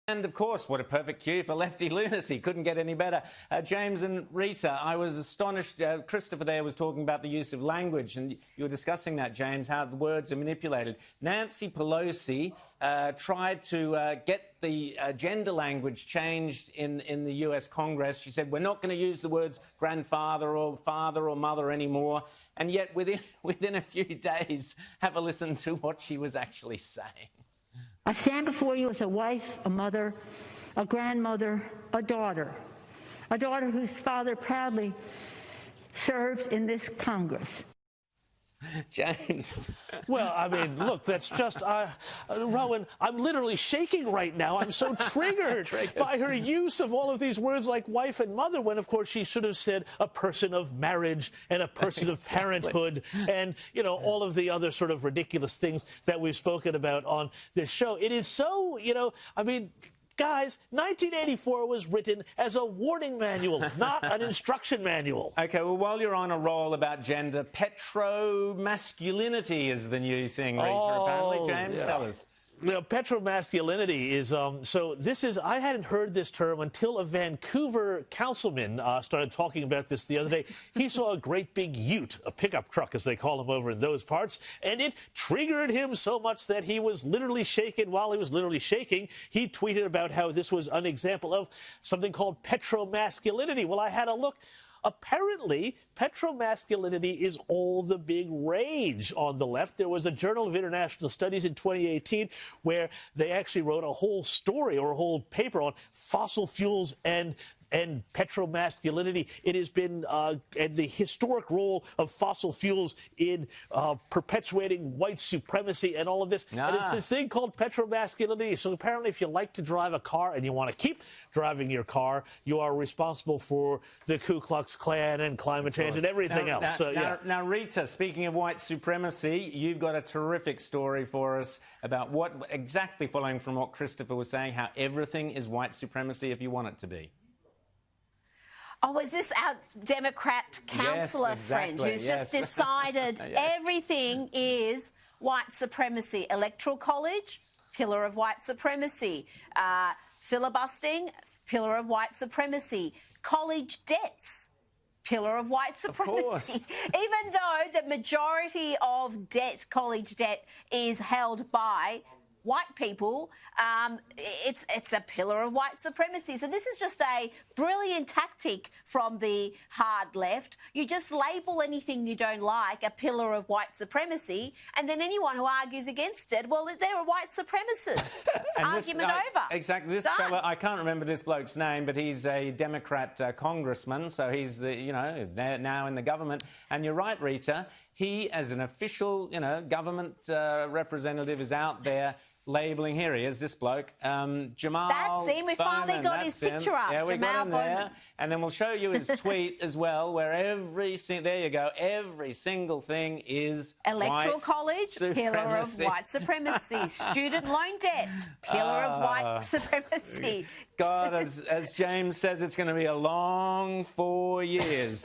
And, of course, what a perfect cue for Lefty Lunacy. Couldn't get any better. James and Rita, I was astonished. Christopher there was talking about the use of language, and you were discussing that, James, how the words are manipulated. Nancy Pelosi tried to get the gender language changed in the US Congress. She said, we're not going to use the words grandfather or father or mother anymore. And yet, within a few days, have a listen to what she was actually saying. I stand before you as a wife, a mother, a grandmother, a daughter whose father proudly served in this Congress. James. Well, I mean, look, that's just, Rowan, I'm literally shaking right now. I'm so triggered by her use of all of these words like wife and mother, when, of course, she should have said a person of marriage and a person of parenthood and, you know, all of the other sort of ridiculous things that we've spoken about on this show. It is so, you know, I mean, guys, 1984 was written as a warning manual, not an instruction manual. OK, well, while you're on a roll about gender, petromasculinity is the new thing, Rita, apparently. James, tell us. You know, petromasculinity is, so this is, I hadn't heard this term until a Vancouver councilman started talking about this the other day. He saw a great big ute, a pickup truck, as they call them over in those parts, and it triggered him so much that he was literally shaken. While he was literally shaking, he tweeted about how this was an example of something called petromasculinity. Well, I had a look. Apparently, petromasculinity is all the big rage on the left. There was a Journal of International Studies in 2018 where they actually wrote a whole story or a whole paper on fossil fuels and petromasculinity. It has been and the historic role of fossil fuels in perpetuating white supremacy and all of this. And it's this thing called petromasculinity. So apparently, if you like to drive a car and you want to keep driving your car, you are responsible for the Ku Klux Klan and climate change and everything else. Now, Rita, speaking of white supremacy, you've got a terrific story for us about what exactly, following from what Christopher was saying, how everything is white supremacy if you want it to be. Oh, is this our Democrat councillor friend who's just decided everything is white supremacy? Electoral college, pillar of white supremacy. Filibustering, pillar of white supremacy. College debts, pillar of white supremacy. Even though the majority of debt, college debt, is held by white people, it's a pillar of white supremacy. So this is just a brilliant tactic from the hard left. You just label anything you don't like a pillar of white supremacy, and then anyone who argues against it, well, they're a white supremacist. Argument over. Exactly. This fella, I can't remember this bloke's name, but he's a Democrat congressman, so he's the, you know, they're now in the government. And you're right, Rita. He, as an official, you know, government representative, is out there labelling. Here he is, this bloke, Jamal. That's him. We finally got his picture up. Yeah, we got him there. Bowman. And then we'll show you his tweet as well, where there you go, every single thing is electoral college, supremacy. Pillar of white supremacy. Student loan debt, pillar of white supremacy. God, as James says, it's going to be a long 4 years.